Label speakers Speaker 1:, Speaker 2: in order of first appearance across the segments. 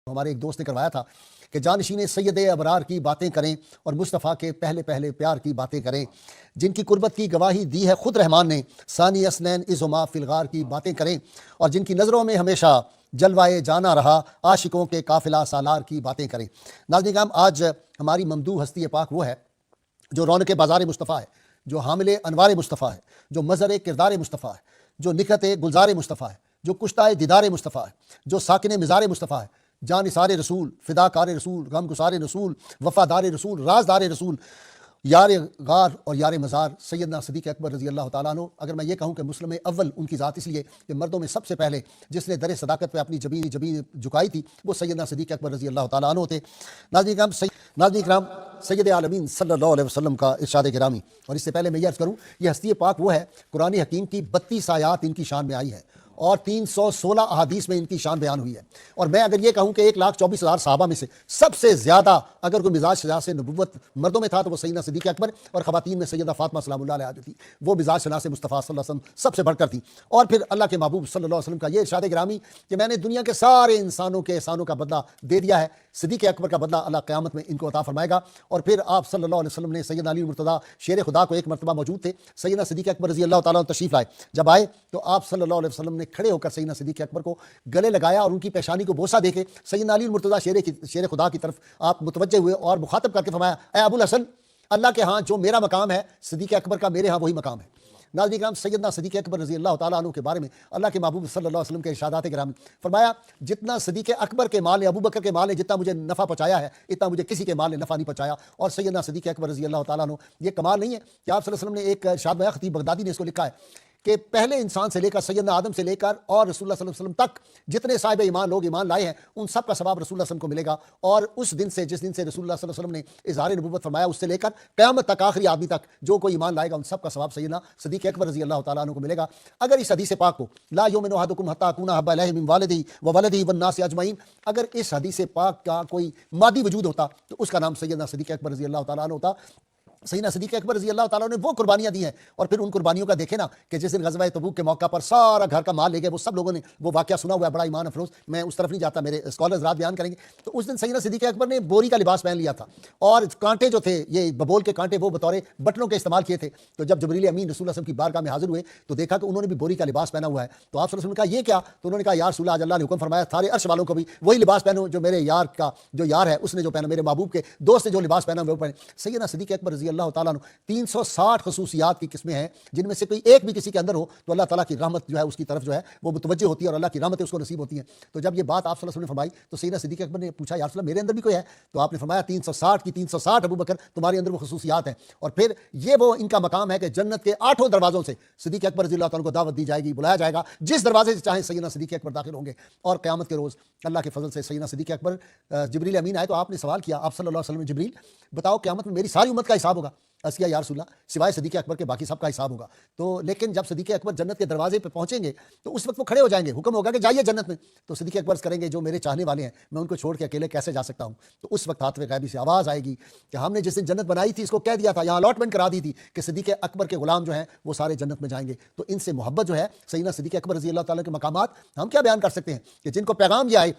Speaker 1: ہمارے ایک دوست نے کروایا تھا کہ جانشین سید ابرار کی باتیں کریں اور مصطفیٰ کے پہلے پہلے پیار کی باتیں کریں، جن کی قربت کی گواہی دی ہے خود رحمان نے، ثانی اسنین اذ فی الغار کی باتیں کریں، اور جن کی نظروں میں ہمیشہ جلوائے جانا رہا عاشقوں کے قافلہ سالار کی باتیں کریں۔ ناظرین کرام، آج ہماری ممدوح ہستی پاک وہ ہے جو رونق بازار مصطفیٰ ہے، جو حامل انوار مصطفیٰ ہے، جو مظہر کردار مصطفیٰ ہے، جو نکھت گلزار مصطفیٰ ہے، جو کشتہ دیدار مصطفیٰ ہے، جو ساکن مزار مصطفیٰ ہے، جان نثار رسول، فدا کار رسول، غم گسار رسول، وفادار رسول، رازدار رسول، یار غار اور یار مزار سیدنا صدیق اکبر رضی اللہ تعالیٰ عنہ۔ اگر میں یہ کہوں کہ مسلم اول ان کی ذات اس لیے کہ مردوں میں سب سے پہلے جس نے در صداقت پہ اپنی جبین جھکائی تھی وہ سیدنا صدیق اکبر رضی اللہ تعالیٰ عنہ تھے۔ ناظرین کرام، سید عالمین صلی اللہ علیہ وسلم کا ارشاد گرامی، اور اس سے پہلے میں یہ عرض کروں، یہ ہستی پاک وہ ہے قرآن حکیم کی 32 آیات ان کی شان میں آئی ہے اور 316 احادیث میں ان کی شان بیان ہوئی ہے۔ اور میں اگر یہ کہوں کہ 1,24,000 صحابہ میں سے سب سے زیادہ اگر کوئی مزاج شناس نبوت مردوں میں تھا تو وہ سیدنا صدیق اکبر، اور خواتین میں سیدہ فاطمہ سلام اللہ علیہ تھی، وہ مزاج شناس مصطفیٰ صلی اللہ علیہ وسلم سب سے بڑھ کر تھی۔ اور پھر اللہ کے محبوب صلی اللہ علیہ وسلم کا یہ ارشاد گرامی کہ میں نے دنیا کے سارے انسانوں کے احسانوں کا بدلہ دے دیا ہے، صدیق اکبر کا بدلہ اللہ قیامت میں ان کو عطا فرمائے گا۔ اور پھر آپ صلی اللہ علیہ وسلم نے سیدنا علی مرتضیٰ شیر خدا کو ایک مرتبہ موجود تھے، سیدنا صدیق اکبر رضی اللہ تعالیٰ عنہ تشریف لائے، جب آئے تو آپ صلی اللہ علیہ وسلم نے کھڑے ہو کر سیدنا صدیق اکبر کو گلے لگایا اور ان کی پیشانی کو بوسہ دے کے سیدنا علی مرتضیٰ شیر خدا کی طرف آپ متوجہ ہوئے اور مخاطب کر کے فرمایا، اے ابو الحسن، اللہ کے ہاں جو میرا مقام ہے صدیق اکبر کا میرے ہاں وہی مقام ہے۔ ناظرین کرام، سیدنا صدیق اکبر رضی اللہ تعالیٰ عنہ کے بارے میں اللہ کے محبوب صلی اللہ علیہ وسلم کے ارشادات گرامی، فرمایا جتنا صدیق اکبر کے مال نے، ابو بکر کے مال نے جتنا مجھے نفع پہنچایا ہے اتنا مجھے کسی کے مال نے نفع نہیں پہنچایا۔ اور سیدنا صدیق اکبر رضی اللہ تعالیٰ عنہ، یہ کمال نہیں ہے کہ آپ صلی اللہ علیہ وسلم نے ایک ارشاد میں خطیب بغدادی نے اس کو لکھا ہے کہ پہلے انسان سے لے کر سیدنا آدم سے لے کر اور رسول اللہ صلی اللہ علیہ وسلم تک جتنے صاحب ایمان لوگ ایمان لائے ہیں ان سب کا ثواب رسول اللہ صلی اللہ علیہ وسلم کو ملے گا، اور اس دن سے جس دن سے رسول اللہ صلی اللہ علیہ وسلم نے اظہار نبوت فرمایا اس سے لے کر قیامت تک آخری آدمی تک جو کوئی ایمان لائے گا ان سب کا ثواب سیدنا صدیق اکبر رضی اللہ تعالیٰ عنہ کو ملے گا۔ اگر اس حدیث پاک کو لا یؤمن احدکم حتی اکون احب الیہ من والدہ وولدہ والناس اجمعین، اگر اس حدیث پاک کا کوئی مادی وجود ہوتا تو اس کا نام سیدنا صدیق اکبر رضی اللہ تعالیٰ عنہ ہوتا۔ سیدنا صدیق اکبر رضی اللہ تعالیٰ نے وہ قربانیاں دی ہیں، اور پھر ان قربانیوں کا دیکھیں نا کہ جس دن غزوہ تبوک کے موقع پر سارا گھر کا مال لے گئے، وہ سب لوگوں نے وہ واقعہ سنا ہوا ہے، بڑا ایمان افروز، میں اس طرف نہیں جاتا، میرے اسکالرز رات بیان کریں گے۔ تو اس دن سیدنا صدیق اکبر نے بوری کا لباس پہن لیا تھا، اور کانٹے جو تھے یہ ببول کے کانٹے وہ بطور بٹنوں کے استعمال کیے تھے۔ تو جب جبریل امین رسول اللہ صلی اللہ علیہ وسلم کی بارگاہ میں حاضر ہوئے تو دیکھا کہ انہوں نے بھی بوری کا لباس پہنا ہوا ہے، تو آپ صلی اللہ علیہ وسلم نے کہا یہ کیا؟ تو انہوں نے کہا یا رسول اللہ، آج اللہ نے حکم فرمایا سارے عرش والوں کو بھی وہی لباس پہنو جو میرے یار کا جو یار ہے اس نے جو پہنا، میرے محبوب کے دوست نے جو لباس پہنا وہ پہنے۔ سیدنا صدیق اکبر رضی اللہ تعالیٰ عنہ 360 خصوصیات کی قسمیں ہیں جن میں سے کوئی ایک بھی کسی کے اندر ہو تو اللہ تعالیٰ کی رحمت جو ہے اس کی طرف جو ہے وہ متوجہ ہوتی ہے اور اللہ کی رحمتیں اس کو نصیب ہوتی ہیں۔ تو جب یہ بات آپ صلی اللہ علیہ وسلم نے فرمائی تو سیدنا صدیق اکبر نے پوچھا یا رسول اللہ میرے اندر بھی کوئی ہے؟ تو آپ نے فرمایا 360 کی 360 ابو بکر تمہارے اندر وہ خصوصیات ہیں، اور پھر یہ وہ ان کا مقام ہے کہ جنت کے 8 دروازوں سے صدیق اکبر رضی اللہ تعالیٰ کو دعوت دی جائے گی، بلایا جائے گا، جس دروازے سے چاہیں سیدنا صدیق اکبر داخل ہوں گے۔ اور قیامت کے روز اللہ کے فضل سے سیدنا صدیق اکبر جبریل امین آئے تو آپ نے سوال کیا آپ صلی اللہ علیہ وسلم، جبریل بتاؤ قیامت میں میری ساری امت کا حساب ہوگا؟ کیا یا رسول اللہ سوائے صدیق اکبر کے باقی سب کا حساب ہوگا۔ تو لیکن جب صدیق اکبر جنت کے دروازے پہ پہنچیں گے تو اس وقت وہ کھڑے ہو جائیں گے، حکم ہوگا کہ جائیے جنت میں، تو صدیق اکبر کریں گے جو میرے چاہنے والے ہیں میں ان کو چھوڑ کے اکیلے کیسے جا سکتا ہوں؟ تو اس وقت ہاتھ غیبی سے آواز آئے گی کہ ہم نے جس دن جنت بنائی تھی اس کو کہہ دیا تھا، یہاں الاٹمنٹ کرا دی تھی کہ صدیق اکبر کے غلام جو ہیں وہ سارے جنت میں جائیں گے۔ تو ان سے محبت جو ہے سیدنا صدیق اکبر رضی اللہ تعالیٰ کے مقامات ہم کیا بیان کر سکتے ہیں کہ جن کو پیغام یہ آئے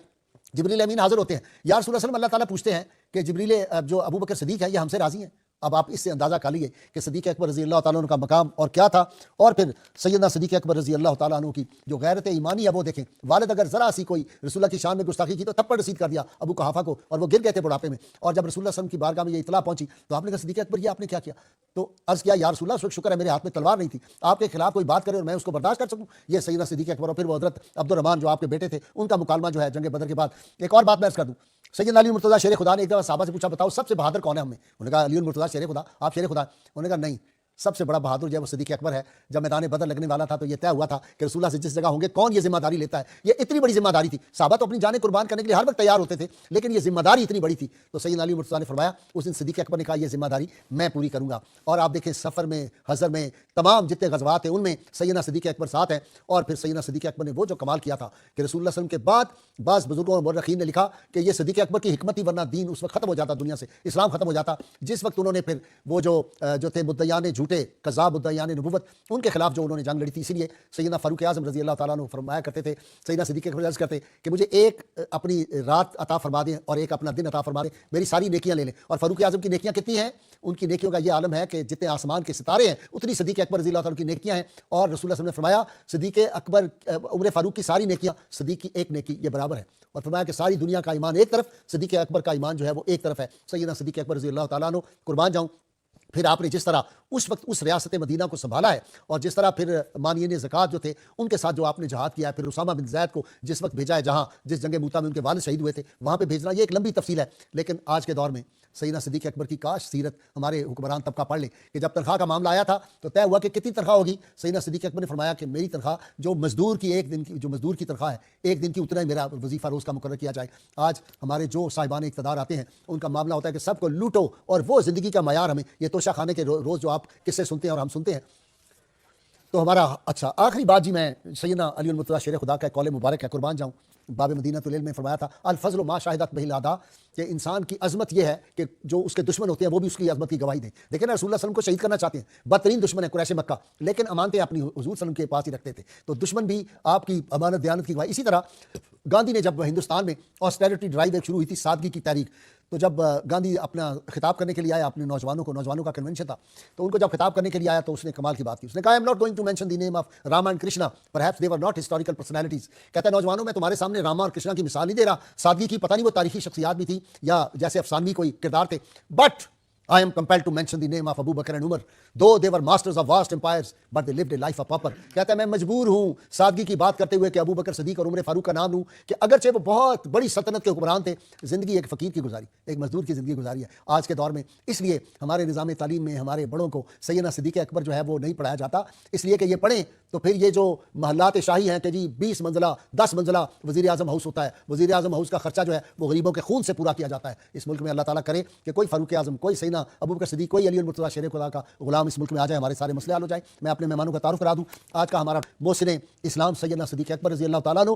Speaker 1: جبریل امین حاضر ہوتے ہیں، یا رسول اللہ صلی اللہ تعالیٰ پوچھتے ہیں کہ جبریل جو ابو بکر صدیق ہے یہ ہم سے راضی ہیں؟ اب آپ اس سے اندازہ کر لیے کہ صدیق اکبر رضی اللہ تعالیٰ عنہ کا مقام اور کیا تھا۔ اور پھر سیدنا صدیق اکبر رضی اللہ تعالیٰ عنہ کی جو غیرت ایمانی ہے وہ دیکھیں، والد اگر ذرا سی کوئی رسول اللہ کی شان میں گستاخی کی تو تھپڑ رسید کر دیا ابو قحافہ کو اور وہ گر گئے تھے بڑھاپے میں، اور جب رسول اللہ صلی اللہ علیہ وسلم کی بارگاہ میں یہ اطلاع پہنچی تو آپ نے کہا صدیق اکبر یہ آپ نے کیا کیا؟ تو عرض کیا یا رسول اللہ اس وقت شکر ہے میرے ہاتھ میں تلوار نہیں تھی، آپ کے خلاف کوئی بات کرے اور میں اس کو برداشت کر سکوں، یہ سیدنا صدیق اکبر۔ اور پھر وہ حضرت عبد الرحمن جو آپ کے بیٹے تھے ان کا مکالمہ جو ہے جنگ بدر کے بعد۔ ایک اور بات میں عرض کر دوں، سیدنا علی مرتضیٰ شیر خدا نے ایک دفعہ صحابہ سے پوچھا بتاؤ سب سے بہادر کون ہے ہمیں؟ انہوں نے کہا علی مرتضیٰ شیر خدا، آپ شیر خدا؟ انہوں نے کہا نہیں، سب سے بڑا بہادر جو ہے وہ صدیق اکبر ہے۔ جب میدان بدر لگنے والا تھا تو یہ طے ہوا تھا کہ رسول اللہ سے جس جگہ ہوں گے کون یہ ذمہ داری لیتا ہے، یہ اتنی بڑی ذمہ داری تھی، صحابہ تو اپنی جانیں قربان کرنے کے لیے ہر وقت تیار ہوتے تھے لیکن یہ ذمہ داری اتنی بڑی تھی۔ تو سیدنا علی مرتضیٰ نے فرمایا اس دن صدیق اکبر نے کہا یہ ذمہ داری میں پوری کروں گا۔ اور آپ دیکھیں سفر میں، حضر میں، تمام جتنے غزوات ہیں ان میں سیدنا صدیق اکبر ساتھ ہیں۔ اور پھر سیدنا صدیق اکبر نے وہ جو کمال کیا تھا کہ رسول اللہ صلی اللہ علیہ وسلم کے بعد بعض بزرگوں اور مورخین نے لکھا کہ یہ صدیق اکبر کی حکمت ہی، ورنہ دین اس وقت ختم ہو جاتا، دنیا سے اسلام ختم ہو جاتا۔ جس وقت انہوں نے پھر وہ جو تھے مدعیان جھوٹے جھوٹے کذاب مدعیان نبوت، ان کے خلاف جو انہوں نے جنگ لڑی تھی. اسی لیے سیدنا فاروق اعظم رضی اللہ تعالیٰ عنہ فرمایا کرتے تھے، سیدنا صدیق اکبر عرض کرتے کہ مجھے ایک اپنی رات عطا فرما دیں اور ایک اپنا دن عطا فرما دیں، میری ساری نیکیاں لے لیں. اور فاروق اعظم کی نیکیاں کتنی ہیں؟ ان کی نیکیوں کا یہ عالم ہے کہ جتنے آسمان کے ستارے ہیں اتنی صدیق اکبر رضی اللہ تعالیٰ کی نیکیاں ہیں. اور رسول اللہ صلی اللہ علیہ وسلم نے فرمایا صدیق اکبر عمر فاروق کی ساری نیکیاں صدیق کی ایک نیکی یہ برابر ہے. اور فرمایا کہ ساری دنیا کا ایمان ایک طرف، صدیق اکبر کا ایمان جو ہے وہ ایک طرف ہے. سیدنا صدیق اکبر رضی اللہ تعالیٰ عنہ قربان جاؤں. پھر آپ نے جس طرح اس وقت اس ریاست مدینہ کو سنبھالا ہے، اور جس طرح پھر مانعین زکوٰۃ جو تھے ان کے ساتھ جو آپ نے جہاد کیا ہے، پھر اسامہ بن زید کو جس وقت بھیجا ہے جہاں جس جنگ موتا میں ان کے والد شہید ہوئے تھے وہاں پہ بھیجنا، یہ ایک لمبی تفصیل ہے. لیکن آج کے دور میں سیدنا صدیق اکبر کی کاش سیرت ہمارے حکمران طبقہ پڑھ لیں کہ جب تنخواہ کا معاملہ آیا تھا تو طے ہوا کہ کتنی تنخواہ ہوگی. سیدنا صدیق اکبر نے فرمایا کہ میری تنخواہ جو مزدور کی ایک دن کی جو مزدور کی تنخواہ ہے ایک دن کی اتنا ہی میرا وظیفہ روز کا مقرر کیا جائے. آج ہمارے جو صاحبان اقتدار آتے ہیں ان کا معاملہ ہوتا ہے کہ سب کو لوٹو، اور وہ زندگی کا معیار ہمیں یہ توشہ خانے کے روز جو آپ قصے سنتے ہیں اور ہم سنتے ہیں. تو ہمارا اچھا آخری بات جی، میں سیدنا علی المرتضیٰ شیر خدا کا قول مبارک ہے، قربان جاؤں، باب مدینہ العلم میں فرمایا تھا الفضل ما شاہدت بہ الاعداء، کہ انسان کی عظمت یہ ہے کہ جو اس کے دشمن ہوتے ہیں وہ بھی اس کی عظمت کی گواہی دیں. دیکھیں نا، رسول اللہ صلی اللہ علیہ وسلم کو شہید کرنا چاہتے ہیں، بدترین دشمن ہے قریش مکہ، لیکن امانتیں اپنی حضور صلی اللہ علیہ وسلم کے پاس ہی رکھتے تھے. تو دشمن بھی آپ کی امانت دیانت کی گواہی. اسی طرح گاندھی نے جب ہندوستان میں آسٹیرٹی ڈرائیو ایک شروع ہوئی تھی، سادگی کی تحریک، تو جب گاندھی اپنا خطاب کرنے کے لیے آیا اپنے نوجوانوں کا کنونشن تھا، تو ان کو جب خطاب کرنے کے لیے آیا تو اس نے کمال کی بات کی. اس نے کہا I am not going to mention the name of Rama and Krishna perhaps they were not historical personalities. کہتا ہے نوجوانوں میں تمہارے سامنے راما اور کرشنا کی مثال نہیں دے رہا، سادگی کی، پتہ نہیں وہ تاریخی شخصیات بھی تھی یا جیسے افسانوی کوئی کردار تھے، but I am compelled to mention the name of Abu Bakr and Umar. Though they were masters of vast empires, but they lived a life of pauper. کہتا ہے میں مجبور ہوں سادگی کی بات کرتے ہوئے کہ ابو بکر صدیق اور عمر فاروق کا نام لوں، کہ اگرچہ وہ بہت بڑی سلطنت کے حکمران تھے، زندگی ایک فقیر کی گزاری، ایک مزدور کی زندگی گزاری ہے آج کے دور میں. اس لیے ہمارے نظام تعلیم میں ہمارے بڑوں کو سیدنا صدیق اکبر جو ہے وہ نہیں پڑھایا جاتا، اس لیے کہ یہ پڑھیں تو پھر یہ جو محلات شاہی ہیں کہ جی 20 منزلہ 10 منزلہ وزیر اعظم ہاؤس ہوتا ہے، وزیر اعظم ہاؤس کا خرچہ جو ہے وہ غریبوں کے خون سے پورا کیا جاتا ہے. اس ملک میں اللہ تعالیٰ کرے کہ کوئی فاروق اعظم، کوئی سیدنا ابو بکر صدیق، کوئی علی المرتضیٰ شیر خدا کا غلام اس ملک میں آ جائے، ہمارے سارے مسئلے حل ہو جائیں. میں اپنے مہمانوں کا تعارف کرا دوں. آج کا ہمارا محسن اسلام سیدنا صدیق اکبر رضی اللہ تعالیٰ عنہ.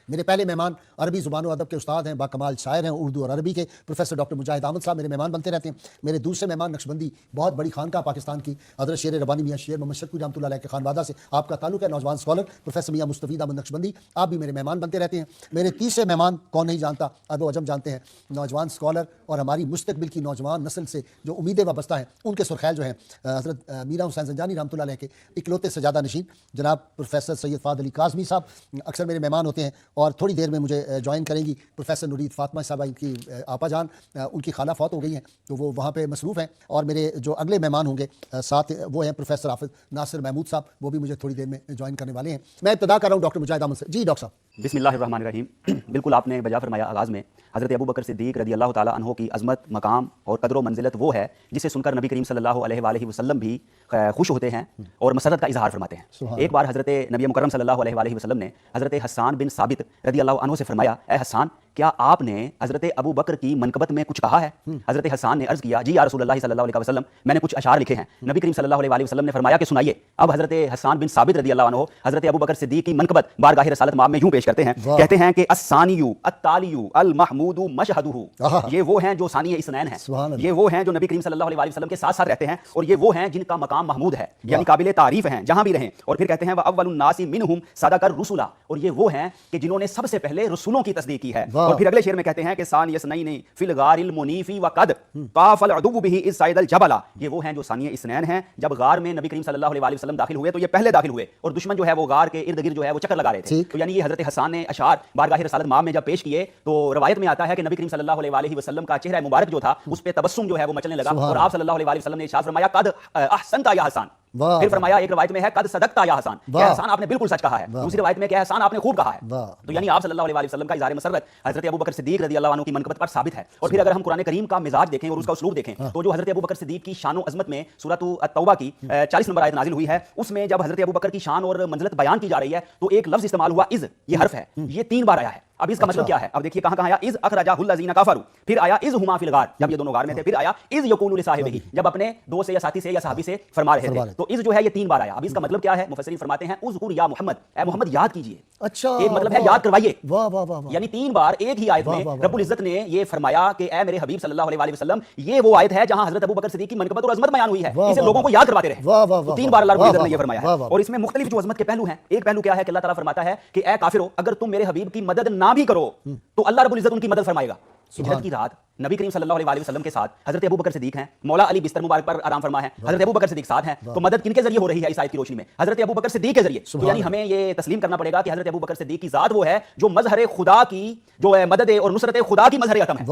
Speaker 1: میرے پہلے مہمان عربی زبان و ادب کے استاد ہیں، باکمال شاعر ہیں اردو اور عربی کے، پروفیسر ڈاکٹر مجاہد احمد صاحب میرے مہمان بنتے رہتے ہیں. میرے دوسرے مہمان نقشبندی بہت بڑی خانقاہ پاکستان کی حضرت شیر ربانی میاں شیر محمد شفیع رحمۃ اللہ علیہ کے خانوادہ سے آپ کا تعلق ہے، نوجوان اسکالر پروفیسر میاں مستفید احمد نقشبندی، آپ بھی میرے مہمان بنتے رہتے ہیں. میرے تیسرے مہمان کون نہیں جانتا، ادب و عجم جانتے ہیں، نوجوان اسکالر اور ہماری مستقبل کی نوجوان نسل سے جو امیدیں وابستہ ہیں ان کے سرخیل جو ہیں حضرت میرا حسین زنجانی رحمۃ اللہ علیہ کے اکلوتے سجادہ نشین جناب پروفیسر سید فہد علی کاظمی صاحب اکثر میرے مہمان ہوتے ہیں. اور تھوڑی دیر میں مجھے جوائن کریں گی پروفیسر نورید فاطمہ صاحبہ، ان کی آپا جان، ان کی خالہ فوت ہو گئی ہیں تو وہ وہاں پہ مصروف ہیں. اور میرے جو اگلے مہمان ہوں گے ساتھ وہ ہیں پروفیسر حافظ ناصر محمود صاحب، وہ بھی مجھے تھوڑی دیر میں جوائن کرنے والے ہیں. میں ابتدا کر رہا ہوں ڈاکٹر مجاہد احمد سے. جی ڈاکٹر صاحب.
Speaker 2: بسم اللہ الرحمن الرحیم. بالکل آپ نے بجا فرمایا آغاز میں، حضرت ابو بکر صدیق رضی اللہ تعالیٰ عنہ کی عظمت، مقام اور قدر و منزلت وہ ہے جسے سن کر نبی کریم صلی اللہ علیہ وآلہ وسلم بھی خوش ہوتے ہیں اور مسرت کا اظہار فرماتے ہیں. ایک بار حضرت نبی مکرم صلی اللہ علیہ وآلہ وسلم نے حضرت حسان بن ثابت رضی اللہ عنہ سے فرمایا اے حسان کیا آپ نے حضرت ابو بکر کی منقبت میں کچھ کہا ہے؟ حضرت حسان نے عرض کیا جی یا رسول اللہ صلی اللہ علیہ وسلم میں نے کچھ اشعار لکھے ہیں. نبی کریم صلی اللہ علیہ وآلہ وسلم نے فرمایا کہ سنائیے. اب حضرت حسان بن ثابت رضی اللہ عنہ حضرت ابو بکر صدیق کی منقبت بارگاہ رسالت مآب میں یوں پیش کرتے ہیں، کہتے ہیں کہ الثانی التالی المحمود مشہدہ، یہ وہ ہیں جو ثانی اثنین ہیں، یہ وہ ہیں جو نبی کریم صلی اللہ علیہ وسلم کے ساتھ ساتھ رہتے ہیں، اور یہ وہ ہیں جن کا مقام محمود ہے یعنی قابل تعریف ہیں جہاں بھی رہیں. اور پھر کہتے ہیں وَأَوَّلُ النَّاسِ مِنْهُمْ صَدَقَ الرُّسُلَ، اور یہ وہ ہیں کہ جنہوں نے سب سے پہلے رسولوں کی تصدیق کی ہے. اور پھر اگلے شعر میں کہتے ہیں کہ ثانی اثنین فی الغار المنیف وقد طاف العدو به اذ صعد الجبل، یہ وہ ہیں جو ثانی اثنین ہیں جب غار میں نبی کریم صلی اللہ علیہ وسلم داخل ہوئے تو یہ پہلے داخل ہوئے اور دشمن جو ہے وہ غار کے ارد گرد جو ہے وہ چکر لگا رہے تھے. تو یعنی یہ حضرت حسان نے اشعار بارگاہ رسالت مآب میں جب پیش کیے تو روایت میں آتا ہے کہ نبی کریم صلی اللہ علیہ وآلہ وسلم کا چہرہ مبارک جو تھا اس پہ تبسم جو ہے وہ مچلنے لگا اور آپ صلی اللہ علیہ وآلہ وسلم نے ارشاد فرمایا قد احسنت یا حسان. پھر فرمایا ایک روایت میں ہے قد صدقت یا حسان، کہ حسان آپ نے بالکل سچ کہا ہے. دوسری روایت میں کہ حسان آپ نے خوب کہا ہے. تو یعنی آپ صلی اللہ علیہ وسلم کا اظہار مسرت حضرت ابو بکر صدیق رضی اللہ عنہ کی منقبت پر ثابت ہے. اور پھر اگر ہم قرآن کریم کا مزاج دیکھیں اور اس کا اسلوب دیکھیں تو جو حضرت ابو بکر صدیق کی شان و عظمت میں سورۃ التوبہ کی 40 نمبر آیت نازل ہوئی ہے، اس میں جب حضرت ابو بکر کی شان اور منزلت بیان کی جا رہی ہے تو ایک لفظ استعمال ہوا اذ، یہ حرف ہے، یہ 3 بار آیا ہے. اب اس کا مطلب کیا ہے؟ اب دیکھیے کہاں کہاں آیا اذ اخرجہ الذین کفروا، پھر آیا اذ ہما فی الغار جب یہ دونوں غار میں تھے، پھر آیا اذ یقول لصاحبہ جب اپنے دوست سے یا ساتھی سے یا صحابی سے فرما رہے تھے. تو اذ جو ہے یہ 3 بار آیا. اب اس کا مطلب کیا ہے؟ مفسرین فرماتے ہیں اذکر یا محمد، اے محمد یاد کیجئے.
Speaker 1: اچھا
Speaker 2: ایک مطلب ہے یاد کروائیے.
Speaker 1: واہ واہ واہ،
Speaker 2: یعنی 3 بار ایک ہی آیت میں رب العزت نے یہ فرمایا کہ اے میرے حبیب صلی اللہ علیہ وآلہ وسلم، یہ وہ آیت ہے جہاں حضرت ابوبکر صدیق کی منقبت اور عظمت بیان ہوئی ہے، اسے لوگوں کو یاد کرواتے رہے. تو 3 بار اللہ رب العزت نے یہ فرمایا ہے. اور اس میں مختلف جو عظمت کے پہلو ہیں، ایک پہلو کیا ہے کہ اللہ تعالیٰ فرماتا ہے کہ اے کافرو، اگر تم میرے حبیب کی مدد نہ بھی کرو تو اللہ رب العزت ان کی مدد فرمائے گا. ہجرت کی رات نبی کریم صلی اللہ علیہ وآلہ وسلم کے ساتھ حضرت ابوبکر صدیق ہیں، مولا علی بستر مبارک پر آرام فرما ہے، حضرت ابوبکر صدیق ساتھ ہیں. تو مدد کن کے ذریعے ہو رہی ہے اس آیت کی روشنی میں؟ حضرت ابوبکر صدیق کے ذریعے. تو یعنی ہمیں یہ تسلیم کرنا پڑے گا کہ حضرت ابوبکر صدیق کی ذات وہ ہے جو مظہر خدا کی، جو مدد اور نصرت خدا کی مظہر عتم ہے.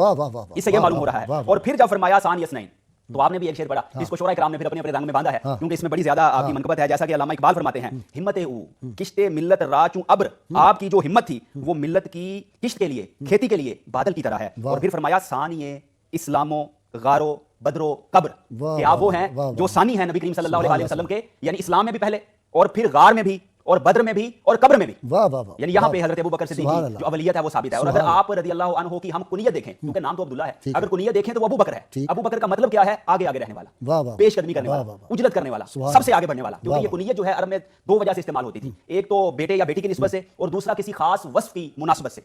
Speaker 2: اس سے یہ معلوم ہو رہا ہے. اور پھر جب فرمایا ثانی اثنین، تو آپ نے بھی ایک شعر پڑھا جس کو شعراء کرام نے پھر اپنے رنگ میں باندھا ہے، کیونکہ اس میں بڑی زیادہ آپ کی منقبت ہے. جیسا کہ علامہ اقبال فرماتے ہیں ہمت او کشت ملت راچوں ابر، آپ کی جو ہمت تھی وہ ملت کی کشت کے لیے، کھیتی کے لیے بادل کی طرح ہے. اور پھر فرمایا ثانی اسلام و غارو بدر و قبر، کہ آپ وہ ہیں جو ثانی ہیں نبی کریم صلی اللہ علیہ وسلم کے، یعنی اسلام میں بھی پہلے اور پھر غار میں بھی اور بدر میں بھی اور قبر میں بھی. یعنی یہاں پہ حضرت ابوبکر صدیق کی جو اولیت ہے وہ ثابت ہے. اور اگر آپ رضی اللہ عنہ کی ہم کنیت دیکھیں، کیونکہ نام تو عبداللہ ہے، اگر کنیت دیکھیں تو وہ ابوبکر ہے. ابوبکر کا مطلب کیا ہے؟ آگے آگے رہنے والا، پیش قدمی کرنے والا، اجلت کرنے والا، سب سے آگے بڑھنے والا. کیونکہ یہ کنیت جو ہے عرب میں 2 وجہ سے استعمال ہوتی تھی، ایک تو بیٹے یا بیٹی کی نسبت سے، اور دوسرا کسی خاص وصف کی مناسبت سے.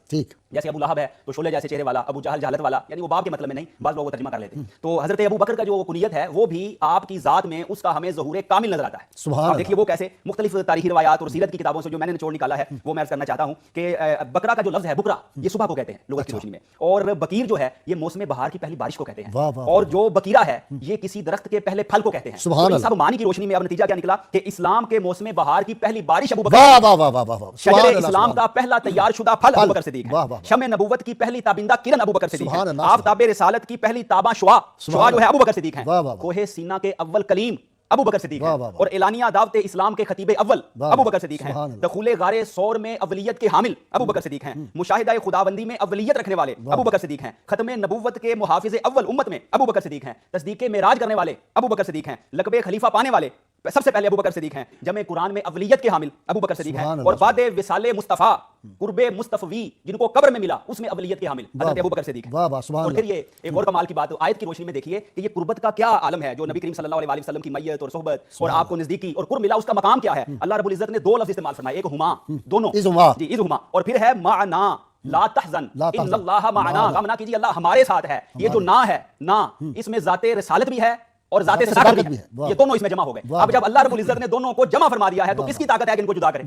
Speaker 2: جیسے ابو لہب ہے تو شعلے جیسے چہرے والا، ابو جہل جہالت والا، یعنی وہ باپ کے مطلب میں نہیں، بعض لوگ وہ ترجمہ کر لیتے ہیں. تو حضرت ابوبکر کا جو کنیت ہے وہ بھی آپ کی ذات میں اس کا ہمیں ظہور کامل نظر آتا ہے. اب دیکھیے وہ کیسے مختلف تاریخی روایات اور سیرت کی کتابوں سے جو میں نے نچوڑ نکالا ہے وہ میں عرض کرنا چاہتا ہوں کہ بکرا کا جو لفظ ہے بکرا، یہ صبح کو کہتے ہیں لغت کی روشنی میں، اور بکیر جو ہے یہ موسم بہار کی پہلی بارش کو کہتے ہیں، اور جو بکیرہ ہے یہ کسی درخت کے پہلے پھل کو کہتے ہیں. تو سب معنی کی روشنی میں اب نتیجہ کیا نکلا کہ اسلام کے موسم بہار کی پہلی بارش ابوبکر، شجر اسلام کا پہلا تیار شدہ پھل ابوبکر صدیق ہے، شمع نبوت کی پہلی تابندہ کرن ابوبکر صدیق ہے، آفتاب رسالت کی پہلی تاباں شعاع جو ہے ابوبکر صدیق ہیں، کوہ سینا کے اول کلیم ابوبکر صدیق ہیں، اور اعلانیہ دعوت اسلام کے خطیب اول ابوبکر صدیق ہیں، دخول غار ثور میں اولیت کے حامل ابوبکر صدیق ہیں، مشاہدہ خداوندی میں اولیت رکھنے والے ابوبکر صدیق ہیں، ختم نبوت کے محافظ اول امت میں ابوبکر صدیق ہیں، تصدیق معراج کرنے والے ابوبکر صدیق ہیں، لقب خلیفہ پانے والے سب سے پہلے ابوبکر صدیق ہیں، جمع قرآن میں اولیت کے حامل ابوبکر صدیق ہیں، اور بعد وصال مصطفیٰ قرب مصطفی جن کو قبر میں ملا اس میں اولیت کے حامل حضرت ابوبکر صدیق ہیں. اور پھر یہ ایک اور کمال کی بات آیت کی روشنی میں دیکھیے کہ یہ قربت کا کیا عالم ہے جو نبی کریم صلی اللہ علیہ وسلم کی میت اور صحبت اور آپ کو نزدیکی اور قرب ملا، اس کا مقام کیا ہے؟ اللہ رب العزت نے 2 لفظ استعمال فرمائے، ایک ہما، دونوں جی اذ ہما، اور پھر ہے معنا لا تحزن ان اللہ معنا، غم نہ کیجیے اللہ ہمارے ساتھ ہے. یہ جو نا ہے، نا اس میں ذات رسالت بھی ہے اور ذات صداقت بھی ہے، یہ دونوں اس میں جمع ہو گئے. اب جب اللہ رب العزت نے دونوں کو جمع فرما دیا ہے تو کس کی طاقت ہے کہ ان کو جدا کرے؟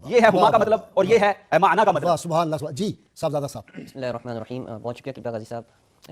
Speaker 2: یہ ہے ہما کا مطلب اور یہ ہے معنا کا مطلب.
Speaker 1: سبحان اللہ. جی صاحبزادہ صاحب.
Speaker 3: بسم اللہ الرحمن الرحیم. بہت شکریہ قبلہ غازی صاحب.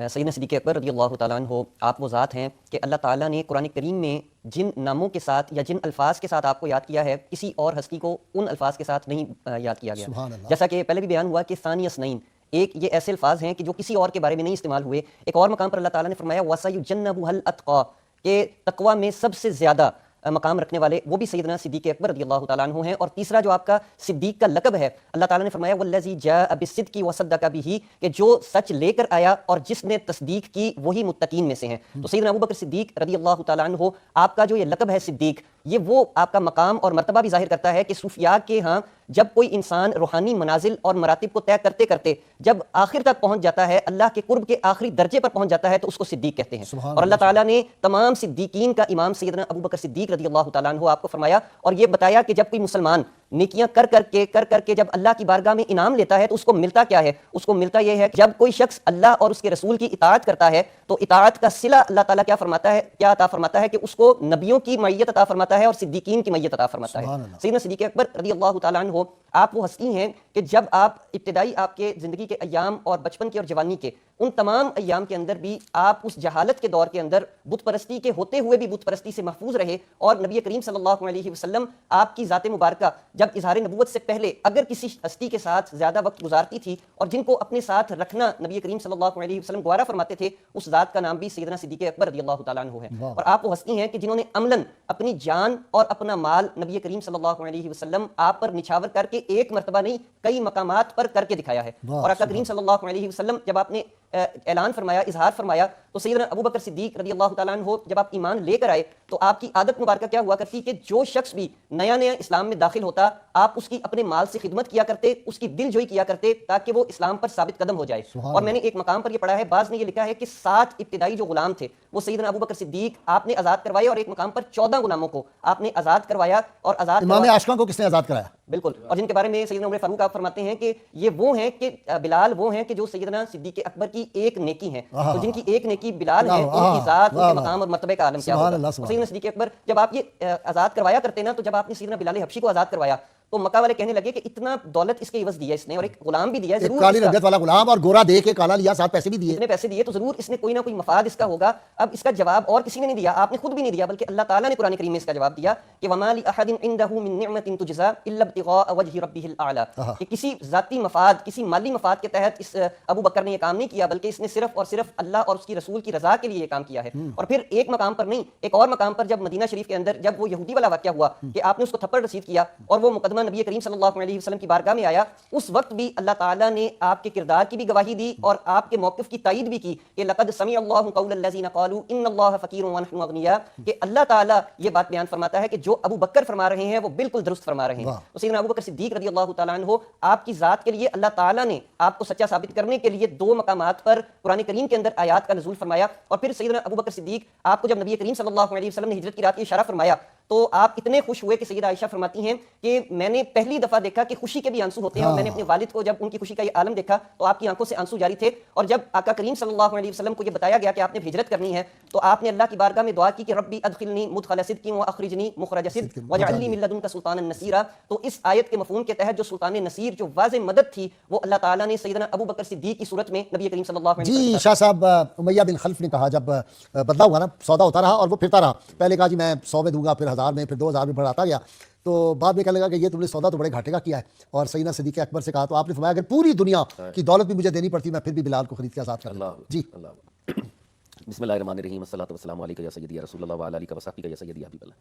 Speaker 3: سیدنا صدیق اکبر رضی اللہ تعالیٰ عنہ آپ وہ ذات ہیں کہ اللہ تعالیٰ نے قرآن کریم میں جن ناموں کے ساتھ یا جن الفاظ کے ساتھ آپ کو یاد کیا ہے کسی اور ہستی کو ان الفاظ کے ساتھ نہیں یاد کیا گیا. جیسا کہ پہلے بھی بیان ہوا کہ ثانی اثنین، ایک یہ ایسے الفاظ ہیں کہ جو کسی اور کے بارے میں نہیں استعمال ہوئے. ایک اور مقام پر اللہ تعالیٰ نے فرمایا وَسَيُجَنَّبُهَا الْأَتْقَى، کہ تقوی میں سب سے زیادہ مقام رکھنے والے وہ بھی سیدنا صدیق اکبر رضی اللہ تعالیٰ عنہ ہیں. اور تیسرا جو آپ کا صدیق کا لقب ہے، اللہ تعالیٰ نے فرمایا والذی جاء بالصدق وصدق بہ، کہ جو سچ لے کر آیا اور جس نے تصدیق کی وہی متقین میں سے ہیں. تو سیدنا ابوبکر صدیق رضی اللہ تعالیٰ عنہ آپ کا جو یہ لقب ہے صدیق، یہ وہ آپ کا مقام اور مرتبہ بھی ظاہر کرتا ہے کہ صوفیاء کے ہاں جب کوئی انسان روحانی منازل اور مراتب کو طے کرتے کرتے جب آخر تک پہنچ جاتا ہے، اللہ کے قرب کے آخری درجے پر پہنچ جاتا ہے، تو اس کو صدیق کہتے ہیں. اور اللہ تعالیٰ نے تمام صدیقین کا امام سیدنا ابوبکر صدیق رضی اللہ تعالیٰ عنہ آپ کو فرمایا اور یہ بتایا کہ جب کوئی مسلمان نیکیاں کر کر کے جب اللہ کی بارگاہ میں انعام لیتا ہے تو اس کو ملتا کیا ہے؟ اس کو ملتا یہ ہے کہ جب کوئی شخص اللہ اور اس کے رسول کی اطاعت کرتا ہے تو اطاعت کا صلہ اللہ تعالیٰ کیا فرماتا ہے، کیا عطا فرماتا ہے کہ اس کو نبیوں کی معیت عطا فرماتا ہے اور صدیقین کی معیت عطا فرماتا ہے. سیدنا صدیق اکبر رضی اللہ تعالیٰ عنہ آپ وہ ہستی ہیں کہ جب آپ ابتدائی آپ کے زندگی کے ایام اور بچپن کے اور جوانی کے ان تمام ایام کے اندر بھی آپ اس جہالت کے دور کے اندر بت پرستی کے ہوتے ہوئے بھی بت پرستی سے محفوظ رہے، اور نبی کریم صلی اللہ علیہ وسلم آپ کی ذات مبارکہ جب اظہار نبوت سے پہلے اگر کسی ہستی کے ساتھ زیادہ وقت گزارتی تھی اور جن کو اپنے ساتھ رکھنا نبی کریم صلی اللہ علیہ وسلم گوارا فرماتے تھے، اس ذات کا نام بھی سیدنا صدیق اکبر رضی اللہ تعالیٰ عنہ ہے. اور آپ وہ ہستی ہیں کہ جنہوں نے عملاً اپنی جان اور اپنا مال نبی کریم صلی اللہ علیہ وسلم آپ پر نچھاور کر کے ایک مرتبہ نہیں کئی مقامات پر کر کے دکھایا ہے. اور آقا کریم صلی اللہ علیہ وسلم جب آپ نے اعلان فرمایا، اظہار فرمایا، تو سیدنا ابو بکر صدیق رضی اللہ تعالیٰ عنہ جب آپ ایمان لے کر آئے تو آپ کی عادت مبارکہ کیا ہوا کرتی کہ جو شخص بھی نیا نیا اسلام میں داخل ہوتا آپ اس کی اپنے مال سے خدمت کیا کرتے, اس کی دل جوئی کیا کرتے تاکہ وہ اسلام پر ثابت قدم ہو جائے. اور میں نے ایک مقام پر یہ پڑھا ہے, بعض نے یہ لکھا ہے کہ 7 ابتدائی جو غلام تھے وہ سیدنا ابو بکر صدیق آپ نے آزاد کروایا, اور ایک مقام پر 14 غلاموں کو آپ نے آزاد کروایا. اور آزاد
Speaker 1: امام عاشقاں کو کس نے آزاد کرایا؟
Speaker 3: بالکل, اور جن کے بارے میں سیدنا عمر فاروق آپ فرماتے ہیں کہ یہ وہ ہیں کہ بلال وہ ہیں کہ جو سیدنا صدیق اکبر کی ایک نیکی ہیں, تو جن کی ایک نیکی بلال ہے, ان کی ذات, ان کے مقام اور مرتبے کا عالم کیا ہوگا. سیدنا صدیق اکبر جب آپ یہ آزاد کروایا کرتے نا, تو جب آپ نے سیدنا بلال حبشی کو آزاد کروایا تو مکہ والے کہنے لگے کہ اتنا دولت اس کے عوض دیا اس نے, اور ایک غلام بھی دیا, ضرور
Speaker 1: کالی رنگت والا غلام اور گورا دے کے کالا لیا, ساتھ پیسے بھی دیے,
Speaker 3: اتنے پیسے دیے تو ضرور اس نے کوئی نہ کوئی مفاد اس کا ہوگا. اب اس کا جواب اور کسی نے نہیں دیا, آپ نے خود بھی نہیں دیا, بلکہ اللہ تعالیٰ نے قرآن کریم میں اس کا جواب دیا کہ وَمَا لِأَحَدٍ عِندَهُ مِن نِعْمَةٍ تُجْزَىٰ إِلَّا ابْتِغَاءَ وَجْهِ رَبِّهِ الْأَعْلَىٰ, کہ کسی ذاتی مفاد, کسی مالی مفاد کے تحت اس ابو بکر نے یہ کام نہیں کیا, بلکہ اس نے صرف اور صرف اللہ اور اس کی رسول کی رضا کے لیے یہ کام کیا ہے. اور پھر ایک مقام پر نہیں, ایک اور مقام پر جب مدینہ شریف کے اندر جب وہ یہودی والا واقعہ ہوا کہ آپ نے اس کو تھپڑ رسید کیا اور وہ مقدمہ نبی کریم صلی اللہ علیہ وسلم کی بارگاہ میں آیا, اس وقت بھی اللہ تعالیٰ نے آپ کے کردار کی بھی گواہی دی اور آپ کے موقف کی تائید بھی کی کہ لقد سمع اللہ قول الذین قالوا ان اللہ فقیر ونحن اغنیاء, کہ اللہ تعالیٰ یہ بات بیان فرماتا ہے کہ جو ابو بکر فرما رہے ہیں وہ بالکل درست فرما رہے ہیں. تو سیدنا ابو بکر صدیق رضی اللہ تعالیٰ عنہ آپ کی ذات کے لیے اللہ تعالیٰ نے آپ کو سچا ثابت کرنے کے لیے 2 مقامات پر قرآن کریم کے اندر آیات کا نزول فرمایا. اور پھر سیدنا ابو بکر صدیق آپ کو جب نبی کریم صلی اللہ علیہ وسلم نے ہجرت کی رات کی اشارہ فرمایا تو آپ اتنے خوش ہوئے کہ سیدہ عائشہ فرماتی ہیں کہ میں نے پہلی دفعہ دیکھا کہ خوشی کے بھی آنسو ہوتے ہیں, اور میں نے اپنے والد کو جب ان کی خوشی کا یہ عالم دیکھا تو آپ کی آنکھوں سے آنسو جاری تھے. اور جب آقا کریم صلی اللہ علیہ وسلم کو یہ بتایا گیا کہ آپ نے ہجرت کرنی ہے تو آپ نے اللہ کی بارگاہ میں دعا کی کہ ربی ادخلنی مدخل صدق واخرجنی مخرج صدق واجعل لی من لدنک سلطانا نصیرا. تو اس آیت کے مفہوم کے تحت جو سلطان نصیر, جو واضح مدد تھی, وہ اللہ تعالیٰ نے سیدنا ابو بکر صدیق کی صورت میں نبی کریم صلی اللہ علیہ وسلم.
Speaker 1: جی شاہ صاحب, امیہ بن خلف نے کہا جب بدلا ہوا نا, سودا ہوتا رہا اور وہ پھرتا رہا, پہلے کہا جی میں 100 میں دوں گا, پھر 1000 میں, پھر 2000 میں بڑھاتا گیا, تو بعد میں کہنے لگا کہ یہ تم نے سودا تو بڑے گھاٹے کا کیا ہے. اور سیدنا صدیق اکبر سے کہا تو آپ نے فرمایا اگر پوری دنیا کی دولت بھی مجھے دینی پڑتی میں پھر بھی بلال کو خرید کے آزاد کر دوں. جی
Speaker 4: بسم اللہ الرحمن الرحیم, الصلاۃ والسلام علیک یا سیدی یا رسول اللہ وعلی آلہ وصحبہ یا سیدی حبیب اللہ.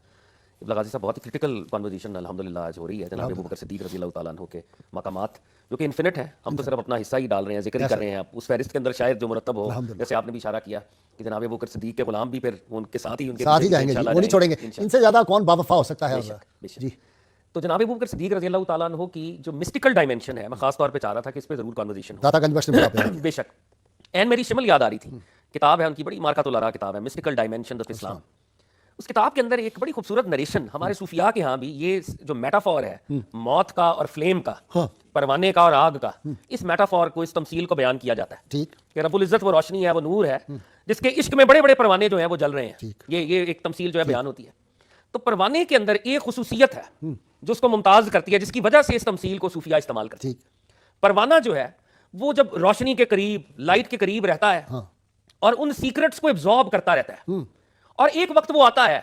Speaker 4: ابن غازی صاحب, بہت ہی کریٹیکل کنورسیشن الحمدللہ آج ہو رہی ہے جناب ابو بکر صدیق رضی اللہ تعالیٰ عنہ کے مقامات جو کہ انفینٹ ہیں. ہم تو صرف اپنا حصہ ہی ڈال رہے ہیں, ذکر ہی کر رہے ہیں. اس فہرست کے اندر شاید جو مرتب ہو, جیسے آپ نے بھی اشارہ کیا کہ جناب ابو بکر صدیق کے غلام بھی پھر ان کے ساتھ ہی
Speaker 1: جائیں گے, وہ نہیں چھوڑیں گے. ان سے زیادہ کون باوفا ہو سکتا ہے.
Speaker 4: جی, تو جناب ابو بکر صدیق رضی اللہ تعالیٰ عنہ کی جو مسٹیکل ڈائمینشن ہے, میں خاص طور پہ چاہ رہا تھا کہ اس پہ ضرور کنورسیشن ہو.
Speaker 1: داتا گنج بخش نے بتایا
Speaker 4: بے شک, این میری شمل یاد آ رہی تھی, کتاب ہے ان کی, بڑی مارکۃ الآراء کتاب ہے, مسٹیکل ڈائمینشن آف اسلام. اس کتاب کے اندر ایک بڑی خوبصورت نریشن ہمارے صوفیاء کے ہاں بھی, یہ جو میٹافور ہے موت کا اور فلیم کا, پروانے کا اور آگ کا, اس میٹافور کو, اس تمثیل کو بیان کیا جاتا ہے کہ رب العزت وہ روشنی ہے, وہ نور ہے جس کے عشق میں بڑے بڑے پروانے جو ہیں وہ جل رہے ہیں. یہ ایک تمثیل جو ہے بیان ہوتی ہے. تو پروانے کے اندر ایک خصوصیت ہے جو اس کو ممتاز کرتی ہے, جس کی وجہ سے اس تمثیل کو صوفیاء استعمال کرتے ہیں. پروانہ جو ہے وہ جب روشنی کے قریب, لائٹ کے قریب رہتا ہے اور ان سیکرٹس کو ایبزارب کرتا رہتا ہے, اور ایک وقت وہ آتا ہے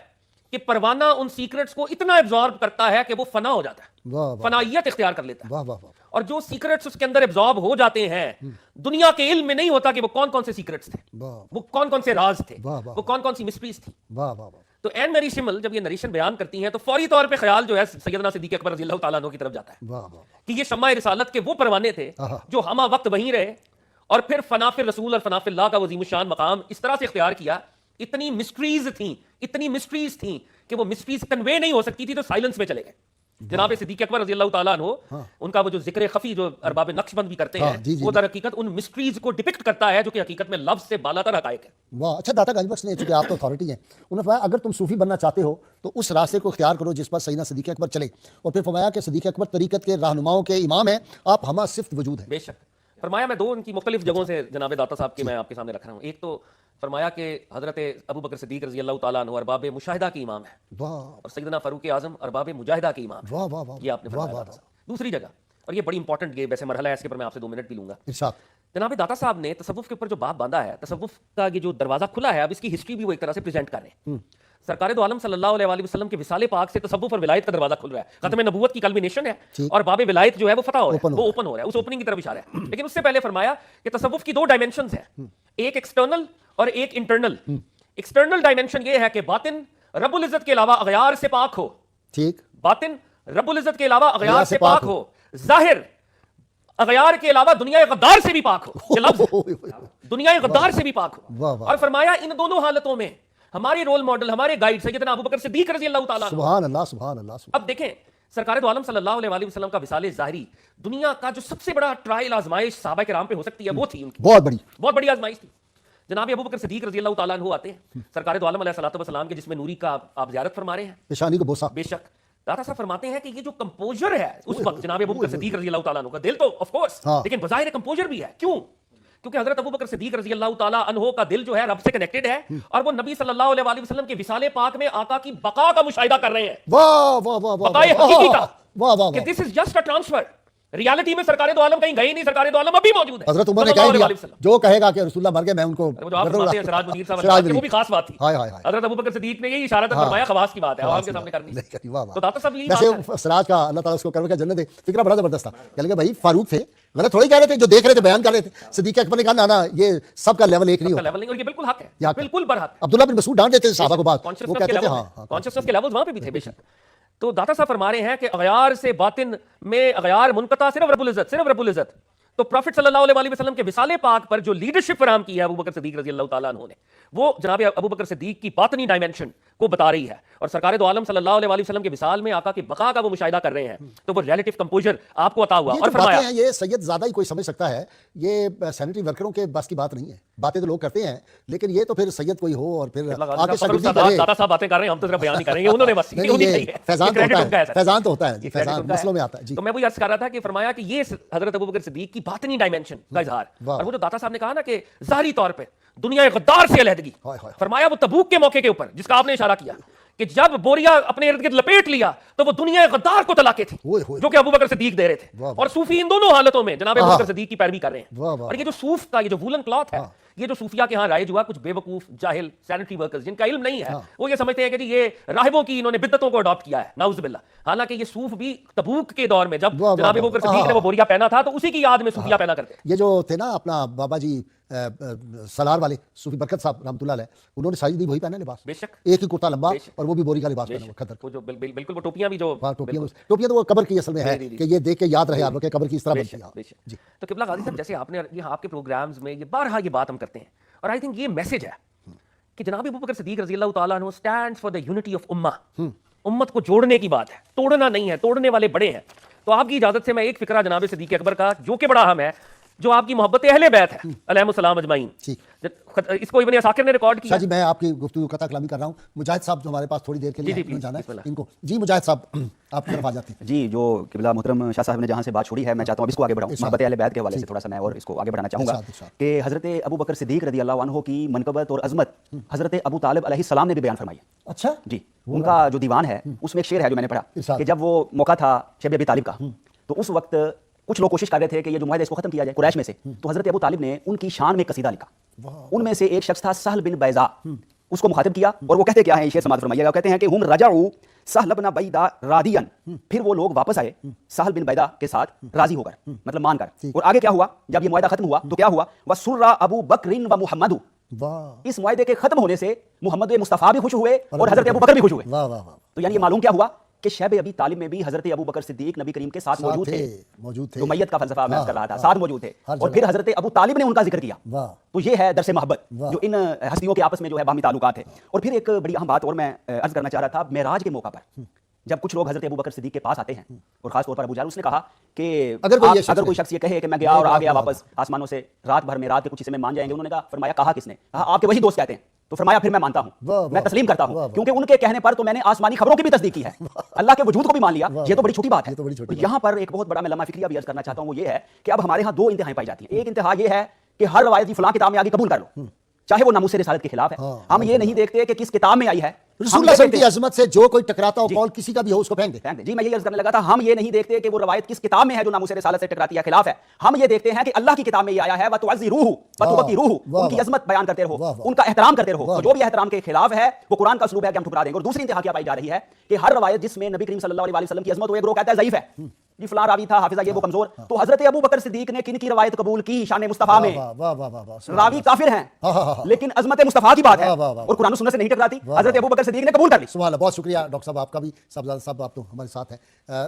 Speaker 4: کہ پروانہ ان سیکرٹس کو اتنا ایبزارب کرتا ہے کہ وہ فنا ہو جاتا ہے, فنائیت اختیار کر لیتا ہے. اور جو سیکرٹس اس کے اندر ایبزارب ہو جاتے ہیں, دنیا کے علم میں نہیں ہوتا کہ وہ کون کون سے سیکرٹس تھے, وہ کون کون سے راز تھے, وہ کون کون سی مسٹریز تھی. تو این میری شمل جب یہ نریشن بیان کرتی ہیں تو فوری طور پہ خیال جو ہے سیدنا صدیق اکبر رضی اللہ تعالیٰ عنہ کی طرف جاتا ہے کہ یہ شمع رسالت کے وہ پروانے تھے جو ہمہ وقت وہیں رہے, اور پھر فنا فی الرسول اور فنا فی اللہ کا عظیم الشان مقام اس طرح سے اختیار کیا. اتنی مسٹریز تھیں کہ وہ مسٹریز کنوے نہیں ہو سکتی تھی, تو سائلنس میں چلے گئے. جناب صدیق اکبر رضی اللہ تعالیٰ عنہ, ان کا وہ جو ذکر خفی جو ارباب نقش بند بھی کرتے ہیں, وہ در حقیقت ان مسٹریز کو ڈپکٹ کرتا ہے جو کہ حقیقت میں لفظ سے بالا تر حقائق ہے.
Speaker 1: واہ, اچھا داتا گنج بخش نے, چونکہ آپ تو اتھارٹی ہیں, انہوں نے فرمایا اگر تم صوفی بننا چاہتے ہو تو اس راستے کو اختیار کرو جس پر سیدنا صدیق اکبر چلے. اور پھر فرمایا کہ صدیق اکبر طریقت کے رہنماؤں کے امام ہیں, آپ ہمہ صفت وجود ہیں.
Speaker 4: بے شک. فرمایا میں 2 ان کی مختلف جگہوں سے جناب داتا صاحب کے میں آپ کے سامنے رکھ رہا ہوں. ایک تو فرمایا کہ حضرت ابو بکر صدیق رضی اللہ تعالیٰ عنہ ارباب مشاہدہ کے امام ہیں, اور سیدنا فاروق اعظم ارباب مجاہدہ کے امام ہیں. یہ آپ نے فرمایا. دوسری جگہ, اور یہ بڑی انپورٹنٹ یہ ویسے مرحلہ ہے, اس کے اوپر میں آپ سے 2 منٹ بھی لوں گا. جناب داتا صاحب نے تصوف کے اوپر جو باب باندھا ہے, تصوف کا یہ جو دروازہ کھلا ہے, اب اس کی ہسٹری بھی وہ ایک طرح سے پریزنٹ کر رہے ہیں. سرکار دو عالم صلی اللہ علیہ وآلہ وسلم کے وصال پاک سے تصوف اور ولایت کا دروازہ کھل رہا ہے. ختم نبوت کی کلمینیشن ہے, اور باب ولایت جو ہے وہ فتح ہو رہا ہے, وہ اوپن ہو رہا ہے. اس اوپننگ کی طرف اشارہ ہے. لیکن اس سے پہلے فرمایا کہ تصوف کی 2 ڈائمینشنز ہیں, ایک ایکسٹرنل اور ایک انٹرنل. ایکسٹرنل ڈائمینشن یہ ہے کہ باطن رب العزت کے علاوہ اغیار سے پاک ہو. ٹھیک, باطن رب العزت کے علاوہ اغیار سے پاک ہو. ظاہر اغیار کے علاوہ دنیا غدار سے بھی پاک ہو. یہ لفظ دنیا غدار سے بھی پاک ہو. اور فرمایا ان دونوں حالتوں میں ہمارے رول ماڈل، ہمارے گائیڈ سیدنا ابو بکر صدیق رضی اللہ تعالیٰ عنہ.
Speaker 1: سبحان اللہ سبحان اللہ.
Speaker 4: اب دیکھیں سرکار دو عالم صلی اللہ علیہ وآلہ وسلم کا وصال ظاہری دنیا کا جو سب سے بڑا ٹرائل آزمائش صحابہ کرام پہ ہو سکتی ہے وہ تھی ان کی
Speaker 1: بہت بڑی
Speaker 4: آزمائش تھی. جناب ابو بکر صدیق رضی اللہ تعالیٰ عنہ آتے ہیں سرکار دو عالم علیہ الصلوۃ والسلام کے جسم نوری کا آپ زیارت فرما رہے ہیں،
Speaker 1: پیشانی کو بوسا.
Speaker 4: بے شک داتا صاحب فرماتے ہیں کہ یہ جو کمپوزر ہے اس وقت جناب ابو بکر صدیق رضی اللہ تعالیٰ عنہ کا دل تو آف کورس لیکن بظاہر کمپوزر بھی ہے. کیوں؟ کیونکہ حضرت ابو بکر صدیق رضی اللہ تعالیٰ عنہ کا دل جو ہے رب سے کنیکٹڈ ہے اور وہ نبی صلی اللہ علیہ وآلہ وسلم کے وصال پاک میں آقا کی بقا کا مشاہدہ کر رہے ہیں.
Speaker 1: واہ واہ واہ واہ
Speaker 4: بقائے حقیقی کا
Speaker 1: واہ واہ
Speaker 4: کہ this is just a transfer. Reality میں سرکار دو عالم کہیں گئی نہیں، سرکار دو عالم ابھی موجود ہے.
Speaker 1: حضرت عمر نے کہہ دیا جو کہے گا کہ رسول اللہ مر گئے میں ان کو
Speaker 4: جو آپ فرماتے ہیں سراج منیر صاحب وہ بھی خاص بات تھی. حضرت ابو بکر صدیق نے یہی اشارہ فرمایا خواص کی بات ہے عوام کے سامنے کرنی. تو داتا صاحب یہی
Speaker 1: ویسے سراج کا اللہ تعالیٰ اس کو کرنے کا جنت دے فکرہ بڑا زبردست تھا. کہ لگا بھائی فاروق تھے، غلط تھوڑی کہہ رہے تھے، جو دیکھ رہے تھے بیان کر رہے تھے. صدیق اکبر نے کہا نا یہ سب کا لیول ایک نہیں ہوتا.
Speaker 4: لیول نہیں، اور یہ بالکل حق ہے، بالکل برحق.
Speaker 1: عبداللہ بن مسعود ڈانٹ دیتے تھے صحابہ کو بات، وہ کہتے تھے ہاں
Speaker 4: کانشیسنس کے لیولز وہاں پہ بھی تھے بے شک. تو داتا صاحب فرما رہے ہیں کہ اغیار سے باطن میں اغیار منقطع صرف رب العزت. تو پروفٹ صلی اللہ علیہ وآلہ وسلم کے وصال پاک پر جو لیڈرشپ فراہم کی ہے ابو بکر صدیق رضی اللہ تعالیٰ عنہ نے، وہ جناب ابو بکر صدیق کی باطنی ڈائمنشن کو بتا رہی ہے. اور سرکار دو عالم صلی اللہ علیہ وآلہ وسلم کے وصال میں آقا کی بقا کا وہ مشاہدہ کر رہے ہیں تو وہ ریلیٹیو کمپوزر آپ کو عطا ہوا. اور فرمایا
Speaker 1: یہ سید زیادہ ہی کوئی سمجھ سکتا ہے، یہ سینیٹری ورکروں کے بس کی بات نہیں ہے. باتیں تو لوگ کرتے ہیں لیکن یہ تو پھر سید کوئی ہو اور پھر آگے شاگردی کرے.
Speaker 4: داتا صاحب باتیں کر رہے ہیں، ہم تو صرف بیان نہیں کریں گے، انہوں نے بس
Speaker 1: فیضان تو ہوتا ہے، فیضان مسلوں میں آتا ہے.
Speaker 4: تو میں وہی عرض کر رہا تھا کہ فرمایا کہ یہ حضرت ابو بکر صدیق کی باطنی ڈائمنشن کا اظہار. اور وہ جو داتا صاحب نے کہا نا کہ ظاہری طور پہ دنیا غدار سے علیحدگی، فرمایا وہ تبوک کے موقع کے اوپر جس کا آپ نے اشارہ کیا کہ جب بوریا اپنے ارد گرد لپیٹ لیا تو وہ دنیا غدار کو طلاقیں تھی جو کہ ابو بکر صدیق دے رہے تھے. اور صوفی ان دونوں حالتوں میں جناب ابو بکر صدیق کی پیروی کر رہے ہیں. اور یہ جو صوف کا یہ جو وولن کلاتھ ہے، یہ جو صوفیہ کے ہاں رائج ہوا، کچھ بے وقوف جاہل سینیٹری ورکرز جن کا علم نہیں ہے وہ یہ سمجھتے ہیں کہ جی یہ راہبوں کی انہوں نے بدعتوں کو اڈاپٹ کیا ہے، نعوذ باللہ. حالانکہ یہ صوف بھی تبوک کے دور میں جب جناب ابو بکر صدیق نے وہ بوریا پہنا تھا تو اسی کی یاد میں صوفیہ پہنا کرتے.
Speaker 1: یہ جو تھے نا اپنا بابا جی سالار والے صوفی برکت صاحب رحمۃ اللہ علیہ، انہوں نے ساری دی وہی پہنا لباس،
Speaker 4: بے شک
Speaker 1: ایک ہی کرتا لمبا اور وہ بھی بوری کا لباس پہنا ہوا کھدر.
Speaker 4: وہ جو بالکل وہ ٹوپیاں بھی جو
Speaker 1: ٹوپیاں تو وہ قبر کی اصل میں ہے کہ یہ دیکھ کے یاد رہے آپ لوگ کہ قبر کی اس طرح بنتی ہے.
Speaker 4: تو قبلہ غازی صاحب جیسے آپ نے یہ آپ کے پروگرامز میں یہ بارہا یہ بات ہم کرتے ہیں اور آئی تھنک یہ میسج ہے کہ جناب ابو بکر صدیق رضی اللہ تعالیٰ عنہ stands for the unity of امہ. امت کو جوڑنے کی بات ہے، توڑنا نہیں ہے، توڑنے والے بڑے ہیں. تو آپ کی اجازت سے میں ایک فقرہ جناب صدیق اکبر کا جو کہ بڑا اہم ہے، جو آپ کی محبت اہل بیت ہے علیہم السلام اجمعین، اس کو ابن عساکر نے ریکارڈ کیا.
Speaker 1: جی میں آپ کی گفتگو قطع کلامی کر رہا ہوں. مجاہد صاحب جو ہمارے پاس تھوڑی دیر کے لیے جانا ہے ان کو. جی مجاہد صاحب آپ کی طرف آ جاتے ہیں.
Speaker 2: جی جو قبلہ محترم شاہ صاحب نے جہاں سے بات چھوڑی ہے میں چاہتا ہوں اب اس کو آگے بڑھاؤں. محبت اہل بیت کے حوالے سے تھوڑا سا میں اور اس کو آگے بڑھانا چاہوں گا کہ حضرت ابو بکر صدیق رضی اللہ عنہ کی منقبت اور عظمت حضرت ابو طالب علیہ السلام نے بھی بیان فرمائی ہے.
Speaker 1: اچھا
Speaker 2: جی ان کا جو دیوان ہے اس میں ایک شعر ہے جو میں نے پڑھا کہ جب وہ موقع تھا شب ابی طالب کا تو اس وقت کچھ لوگ کوشش کر رہے تھے کہ یہ جو معاہدہ اس کو ختم کیا جائے قریش میں سے. تو حضرت ابو طالب نے ان کی شان میں قصیدہ لکھا. ان میں سے ایک شخص تھا سہل بن بیضاء، اس کو مخاطب کیا اور وہ کہتے کیا ہیں، شعر سماعت فرمائیے گا. کہتے ہیں کہ ہم رجعوا سہل بن بیضاء رادیاً، پھر وہ لوگ واپس آئے سہل بن بیضاء کے ساتھ راضی ہو کر، مطلب مان کر. اور آگے کیا ہوا جب یہ معاہدہ ختم ہوا تو کیا ہوا، وسر ابو بکر و محمد. اس معاہدے کے ختم ہونے سے محمد مصطفیٰ بھی خوش ہوئے اور حضرت ابو بکر بھی خوش ہوئے. تو یعنی یہ معلوم کیا ہوا کہ شب ابی طالب میں بھی حضرت ابو بکر صدیق نبی کریم کے ساتھ موجود تھے. تو میت کا فلسفہ میں کر رہا تھا، ساتھ موجود تھے اور پھر حضرت ابو طالب نے ان کا ذکر کیا. تو یہ ہے درس محبت جو ان ہستیوں کے آپس میں جو ہے باہمی تعلقات ہے. اور پھر ایک بڑی اہم بات اور میں عرض کرنا چاہ رہا تھا، معراج کے موقع پر جب کچھ لوگ حضرت ابو بکر صدیق کے پاس آتے ہیں اور خاص طور پر ابو جہل، اس نے کہا کہ اگر کوئی شخص یہ کہے کہ میں گیا اور آ گیا واپس آسمانوں سے رات بھر میں، رات کے کچھ حصے میں مان جائیں گے. انہوں نے کہا، فرمایا کہا کس نے؟ کہا آپ کے وہی دوست کہتے ہیں. تو فرمایا پھر میں مانتا ہوں، میں تسلیم کرتا ہوں، کیونکہ ان کے کہنے پر تو میں نے آسمانی خبروں کی بھی تصدیق کی ہے، اللہ کے وجود کو بھی مان لیا. یہ تو بڑی چھوٹی بات ہے. یہاں پر ایک بہت بڑا میں لمحہ فکریہ بھی عرض کرنا چاہتا ہوں، وہ یہ ہے کہ اب ہمارے ہاں دو انتہائیں پائی جاتی ہیں. ایک انتہا یہ ہے کہ ہر روایت کی فلاں کتاب میں آگے قبول کر لو، چاہے وہ ناموس رسالت کے خلاف ہے. ہم یہ نہیں دیکھتے کہ کس کتاب میں آئی ہے.
Speaker 1: رسول اللہ صلی اللہ علیہ وسلم کی عظمت سے جو کوئی ٹکراتا ہو قول کسی کا بھی ہو اس کو پھینک دے.
Speaker 2: جی میں یہ عرض کرنے لگا تھا، ہم یہ نہیں دیکھتے کہ وہ روایت کس کتاب میں ہے جو ناموس رسالت سے ٹکراتی ہے، خلاف ہے. ہم یہ دیکھتے ہیں کہ اللہ کی کتاب میں یہ آیا ہے وَتُعَزِّرُوهُ وَتُبَقِّرُوهُ، ان کی عظمت بیان کرتے رہو، ان کا احترام کرتے رہو. تو جو بھی احترام کے خلاف ہے وہ قرآن کا اسلوب ہے کہ ہم ٹھکرا دیں گے. اور دوسری انتہا کیا پائی جا رہی ہے کہ ہر روایت جس میں نبی کریم صلی اللہ علیہ وسلم کی عظمت، وہ ایک گروہ کہتا ہے ضعیف ہے، جی فلاں راوی تھا حافظہ یہ وہ کمزور. تو حضرت ابو بکر صدیق نے کن کی روایت قبول کی؟ شان مصطفیٰ میں. راوی کافر ہیں لیکن عظمت مصطفیٰ کی بات ہے اور قرآن و سنت سے نہیں ٹکراتی. حضرت ابو بکر صدیق نے قبول کر لی.
Speaker 1: سبحان اللہ. بہت شکریہ ڈاکٹر صاحب آپ کا بھی. صاحب آپ تو ہمارے ساتھ ہیں.